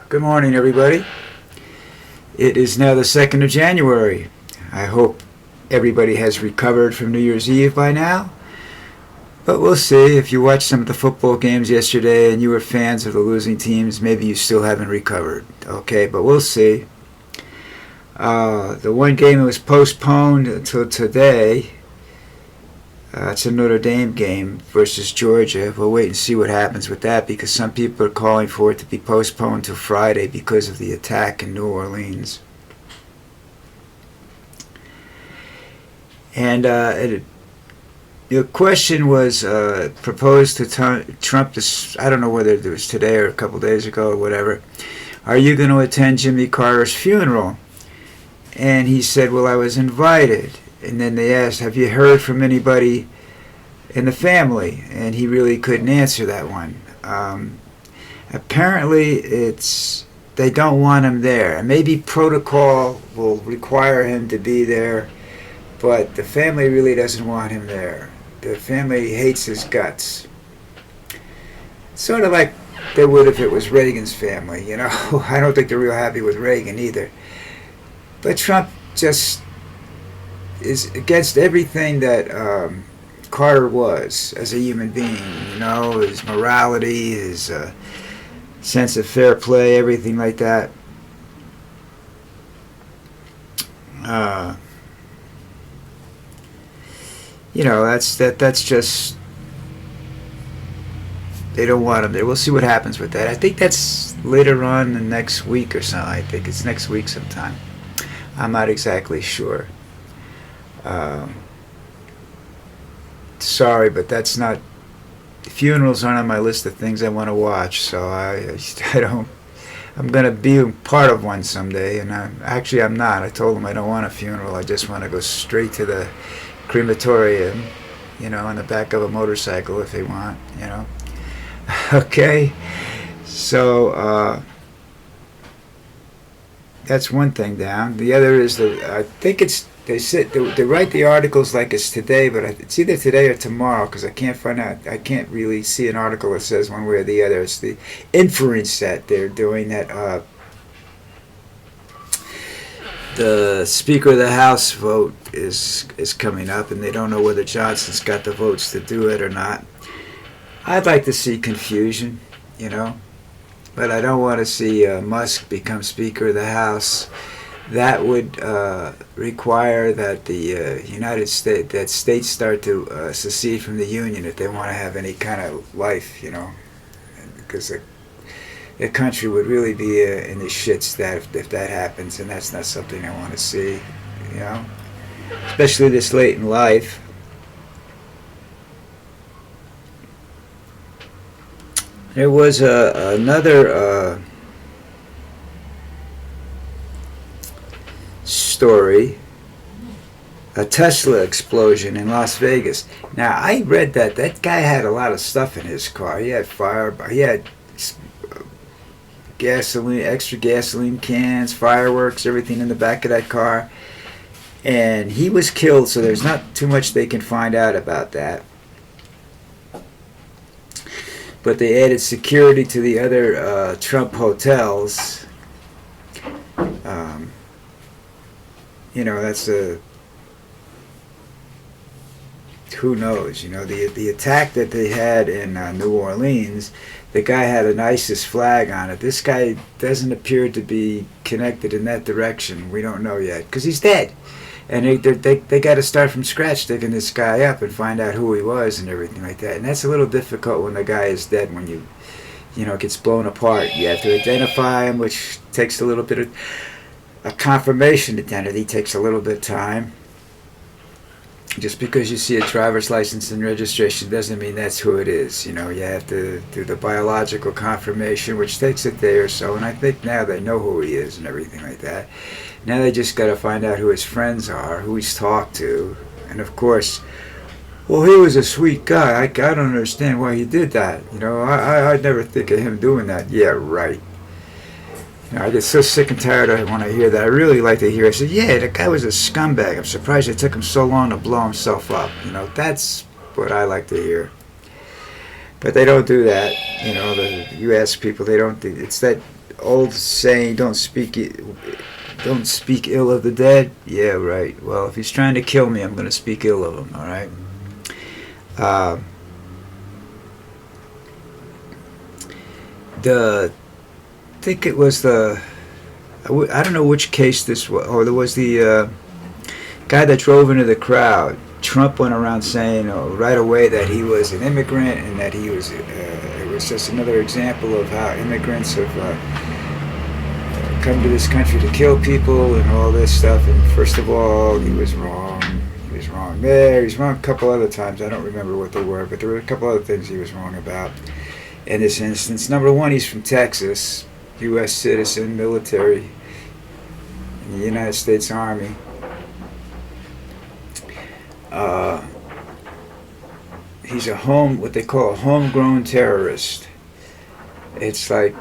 Good morning, everybody. It is now the 2nd of January. I hope everybody has recovered from New Year's Eve by now. But we'll see. If you watched some of the football games yesterday and you were fans of the losing teams, maybe you still haven't recovered. Okay, but we'll see. The one game that was postponed until today, it's a Notre Dame game versus Georgia. We'll wait and see what happens with that because some people are calling for it to be postponed to Friday because of the attack in New Orleans. And the question was proposed to Trump, I don't know whether it was today or a couple days ago or whatever. Are you going to attend Jimmy Carter's funeral? And he said, well, I was invited. And then they asked, have you heard from anybody in the family? And he really couldn't answer that one. Apparently, they don't want him there. And maybe protocol will require him to be there, but the family really doesn't want him there. The family hates his guts. Sort of like they would if it was Reagan's family, you know. I don't think they're real happy with Reagan either. But Trump just is against everything that Carter was as a human being, you know, his morality, his sense of fair play, everything like that. You know, that's just, they don't want him there. We'll see what happens with that. I think that's later on the next week or something. I think it's next week sometime. I'm not exactly sure. Sorry, but that's not. Funerals aren't on my list of things I want to watch, so I don't. I'm gonna be part of one someday, and I'm not. I told them I don't want a funeral. I just want to go straight to the crematorium, you know, on the back of a motorcycle if they want, you know. Okay, so that's one thing down. The other is I think they write the articles like it's today, but it's either today or tomorrow because I can't find out. I can't really see an article that says one way or the other. It's the inference that they're doing that the Speaker of the House vote is coming up, and they don't know whether Johnson's got the votes to do it or not. I'd like to see confusion, you know, but I don't want to see Musk become Speaker of the House. That would require that the United States, that states start to secede from the Union if they want to have any kind of life, you know, because the country would really be in the shits if that happens, and that's not something I want to see, you know, especially this late in life. There was another story, a Tesla explosion in Las Vegas. Now, I read that guy had a lot of stuff in his car. He had he had gasoline, extra gasoline cans, fireworks, everything in the back of that car. And he was killed, so there's not too much they can find out about that. But they added security to the other Trump hotels. You know, that's who knows, you know, the attack that they had in New Orleans, the guy had an ISIS flag on it. This guy doesn't appear to be connected in that direction. We don't know yet, because he's dead. And they got to start from scratch digging this guy up and find out who he was and everything like that. And that's a little difficult when the guy is dead, when you know, it gets blown apart. You have to identify him, which takes a little bit of a confirmation identity, takes a little bit of time. Just because you see a driver's license and registration doesn't mean that's who it is. You know, you have to do the biological confirmation, which takes a day or so. And I think now they know who he is and everything like that. Now they just got to find out who his friends are, who he's talked to. And of course, well, he was a sweet guy. I don't understand why he did that. You know, I'd never think of him doing that. Yeah, right. You know, I get so sick and tired of it when I hear that. I really like to hear it. I said, yeah, that guy was a scumbag. I'm surprised it took him so long to blow himself up. You know, that's what I like to hear. But they don't do that. You know, you ask people, they don't. It's that old saying, don't speak ill of the dead. Yeah, right. Well, if he's trying to kill me, I'm going to speak ill of him. All right. I think it was I don't know which case this was. Or there was the guy that drove into the crowd. Trump went around saying right away that he was an immigrant and that he was. It was just another example of how immigrants have come to this country to kill people and all this stuff. And first of all, he was wrong. He was wrong there. He was wrong a couple other times. I don't remember what they were, but there were a couple other things he was wrong about. In this instance, number one, he's from Texas, U.S. citizen, military, in the United States Army. He's what they call a homegrown terrorist. It's like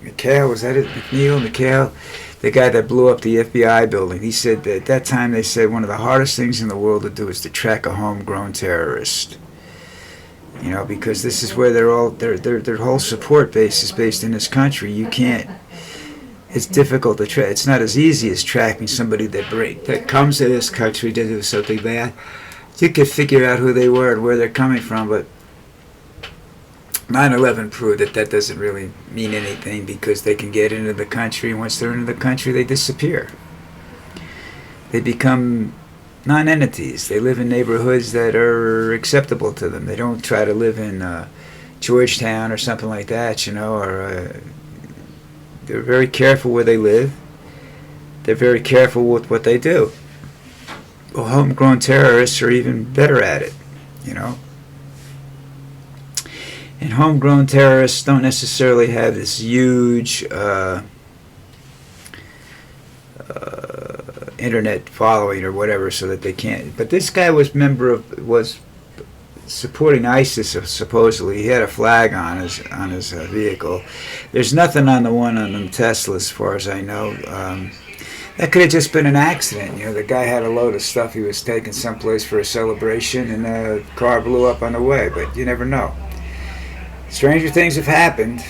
McHale, was that it? McHale, the guy that blew up the FBI building. He said that at that time they said one of the hardest things in the world to do is to track a homegrown terrorist. You know, because this is where their whole support base is based in this country. You can't. It's difficult to track. It's not as easy as tracking somebody that comes to this country to do something bad. You could figure out who they were and where they're coming from, but 9/11 proved that doesn't really mean anything because they can get into the country, and once they're into the country, they disappear. They become non-entities. They live in neighborhoods that are acceptable to them. They don't try to live in Georgetown or something like that, you know, or they're very careful where they live. They're very careful with what they do. Well, homegrown terrorists are even better at it, you know. And homegrown terrorists don't necessarily have this huge internet following or whatever, so that they can't. But this guy was supporting ISIS supposedly. He had a flag on his vehicle. There's nothing on the one on the Tesla, as far as I know. That could have just been an accident. You know, the guy had a load of stuff he was taking someplace for a celebration, and the car blew up on the way. But you never know. Stranger things have happened.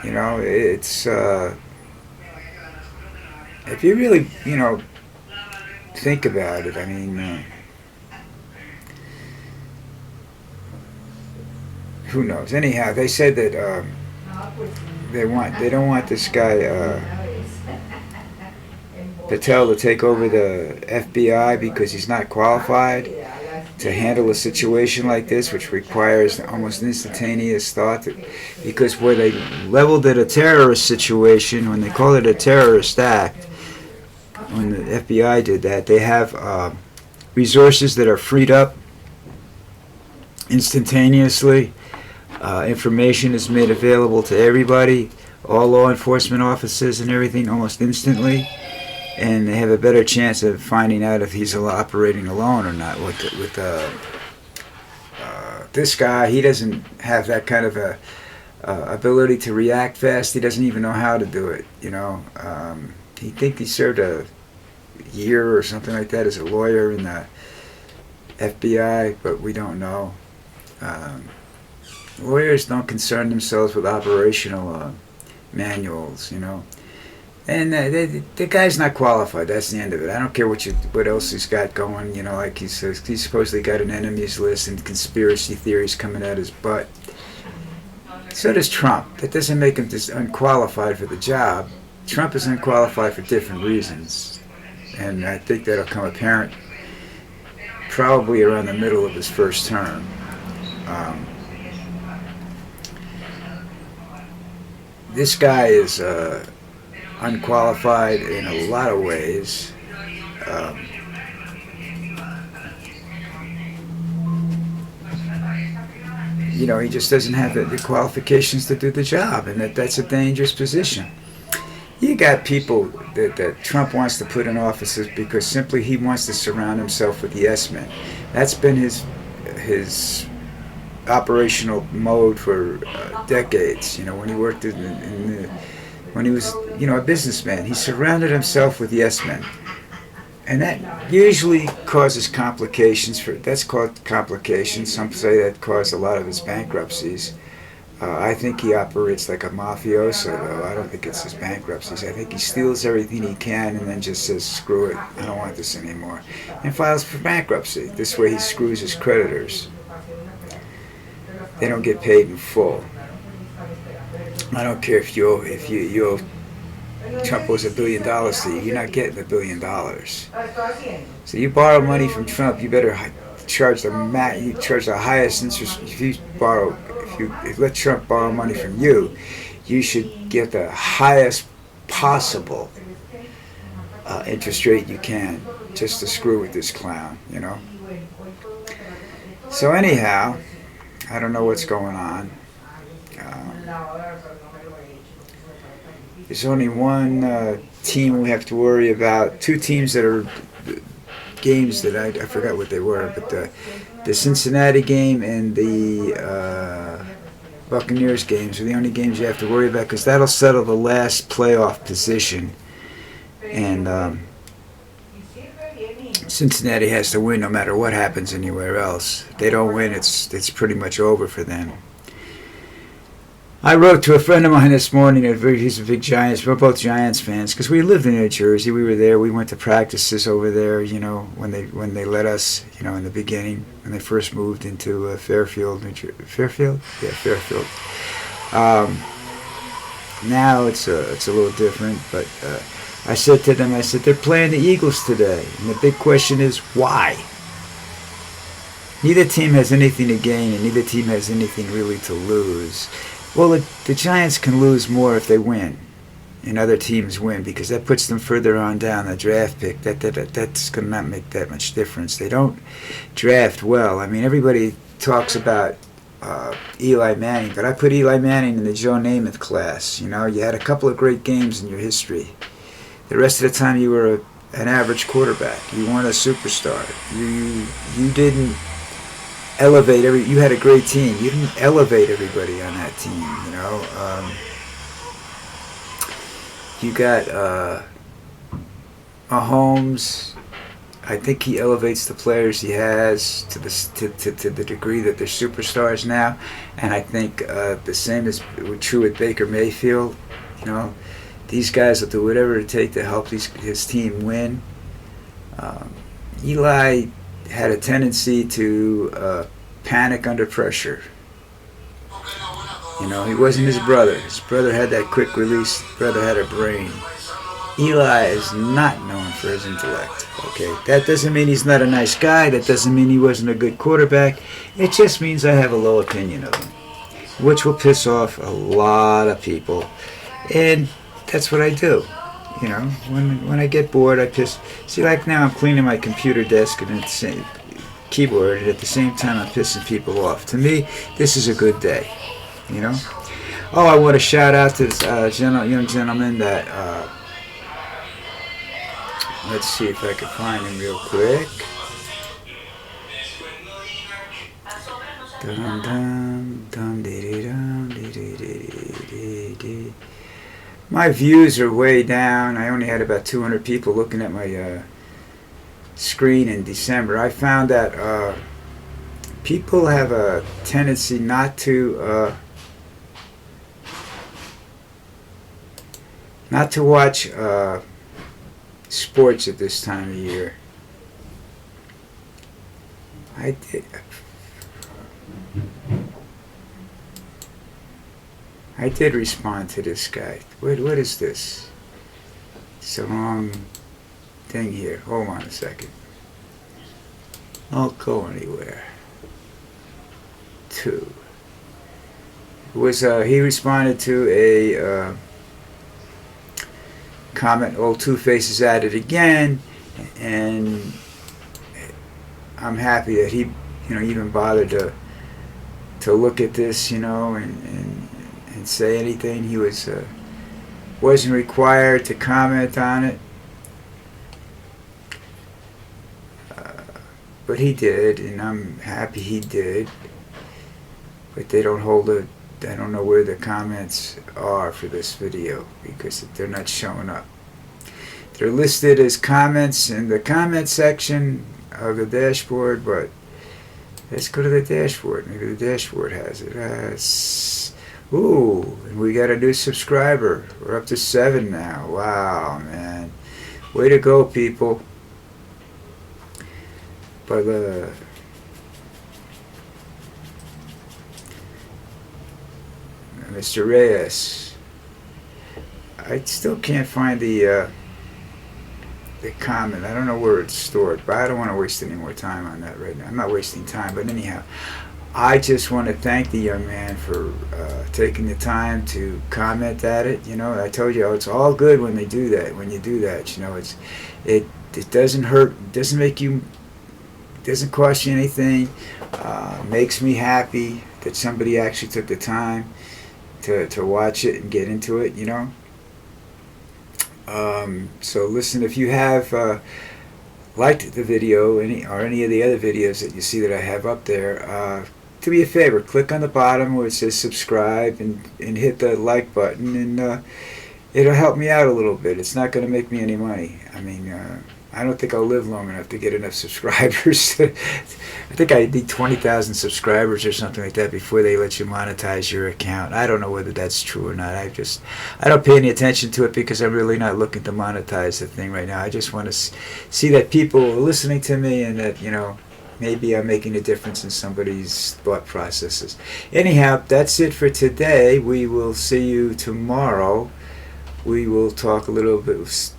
You know, it's if you really, you know, think about it. I mean, who knows? Anyhow, they said that they don't want this guy Patel to take over the FBI because he's not qualified to handle a situation like this, which requires almost instantaneous thought. Because where they leveled it a terrorist situation, when they call it a terrorist act, when the FBI did that, they have resources that are freed up instantaneously. Information is made available to everybody, all law enforcement officers and everything, almost instantly. And they have a better chance of finding out if he's operating alone or not. With this guy, he doesn't have that kind of a ability to react fast. He doesn't even know how to do it. You know, he served a year or something like that as a lawyer in the FBI, but we don't know. Lawyers don't concern themselves with operational manuals, you know. And the guy's not qualified. That's the end of it. I don't care what else he's got going. You know, like he says, he's supposedly got an enemies list and conspiracy theories coming out his butt. So does Trump. That doesn't make him just unqualified for the job. Trump is unqualified for different reasons, and I think that'll come apparent probably around the middle of his first term. This guy is unqualified in a lot of ways. You know, he just doesn't have the qualifications to do the job, and that's a dangerous position. You got people that Trump wants to put in offices because simply he wants to surround himself with yes men. That's been his operational mode for decades. You know, when he worked when he was, you know, a businessman, he surrounded himself with yes men, And that usually causes complications. That's called complications. Some say that caused a lot of his bankruptcies. I think he operates like a mafioso, though. I don't think it's his bankruptcies. I think he steals everything he can and then just says, screw it, I don't want this anymore, and files for bankruptcy. This way he screws his creditors. They don't get paid in full. I don't care if you owe Trump owes $1 billion to you. You're not getting $1 billion. So you borrow money from Trump, you better charge the highest interest. If you let Trump borrow money from you, you should get the highest possible interest rate you can, just to screw with this clown, you know. So anyhow, I don't know what's going on. There's only one team we have to worry about. Two teams that are games that I forgot what they were, but the Cincinnati game and the Buccaneers games are the only games you have to worry about, because that'll settle the last playoff position. And Cincinnati has to win no matter what happens anywhere else. If they don't win, it's pretty much over for them. I wrote to a friend of mine this morning. He's a big Giants. We're both Giants fans because we lived in New Jersey. We were there. We went to practices over there. You know, when they let us. You know, in the beginning when they first moved into Fairfield, New Jersey. Fairfield, yeah, Fairfield. Now it's a little different. But I said to them, they're playing the Eagles today, and the big question is why. Neither team has anything to gain, and neither team has anything really to lose. Well, the Giants can lose more if they win, and other teams win, because that puts them further on down the draft pick. That's going to not make that much difference. They don't draft well. I mean, everybody talks about Eli Manning, but I put Eli Manning in the Joe Namath class. You know, you had a couple of great games in your history. The rest of the time, you were an average quarterback. You weren't a superstar. You didn't elevate you had a great team. You didn't elevate everybody on that team, you know. You got Mahomes. I think he elevates the players he has to the degree that they're superstars now, and I think the same is true with Baker Mayfield. You know, these guys will do whatever it takes to help his team win. Eli had a tendency to panic under pressure. You know, he wasn't his brother. His brother had that quick release. His brother had a brain. Eli is not known for his intellect. Okay, that doesn't mean he's not a nice guy. That doesn't mean he wasn't a good quarterback. It just means I have a low opinion of him, which will piss off a lot of people. And that's what I do. You know, when I get bored, I piss. See, like now I'm cleaning my computer desk and it's keyboard, and at the same time I'm pissing people off. To me, this is a good day, you know. Oh, I want to shout out to this young gentleman that, let's see if I can find him real quick. My views are way down. I only had about 200 people looking at my screen in December. I found that people have a tendency not to watch sports at this time of year. I did respond to this guy. What is this? It's the wrong thing here. Hold on a second. Don't go anywhere. Two. It was he responded to a comment. Old Two Faces at it again, and I'm happy that he, even bothered to look at this, and say anything. He wasn't required to comment on it. But he did, and I'm happy he did. But they don't I don't know where the comments are for this video because they're not showing up. They're listed as comments in the comment section of the dashboard, but let's go to the dashboard. Maybe the dashboard has it. Ooh, and we got a new subscriber. We're up to 7 now. Wow, man. Way to go, people. But Mr. Reyes, I still can't find the comment. I don't know where it's stored, but I don't want to waste any more time on that right now. I'm not wasting time, but anyhow, I just want to thank the young man for taking the time to comment at it. You know, I told you it's all good when they do that. When you do that, you know, it doesn't hurt. It doesn't make you. Doesn't cost you anything. Makes me happy that somebody actually took the time to watch it and get into it. You know. So listen, if you have liked the video or any of the other videos that you see that I have up there, do me a favor, click on the bottom where it says subscribe and hit the like button, and it'll help me out a little bit. It's not going to make me any money. I mean, I don't think I'll live long enough to get enough subscribers. I think I need 20,000 subscribers or something like that before they let you monetize your account. I don't know whether that's true or not. I don't pay any attention to it because I'm really not looking to monetize the thing right now. I just want to see that people are listening to me and that, you know, maybe I'm making a difference in somebody's thought processes. Anyhow, that's it for today. We will see you tomorrow. We will talk a little bit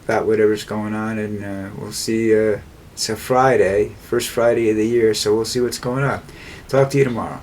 about whatever's going on, and we'll see. It's a Friday, first Friday of the year, so we'll see what's going on. Talk to you tomorrow.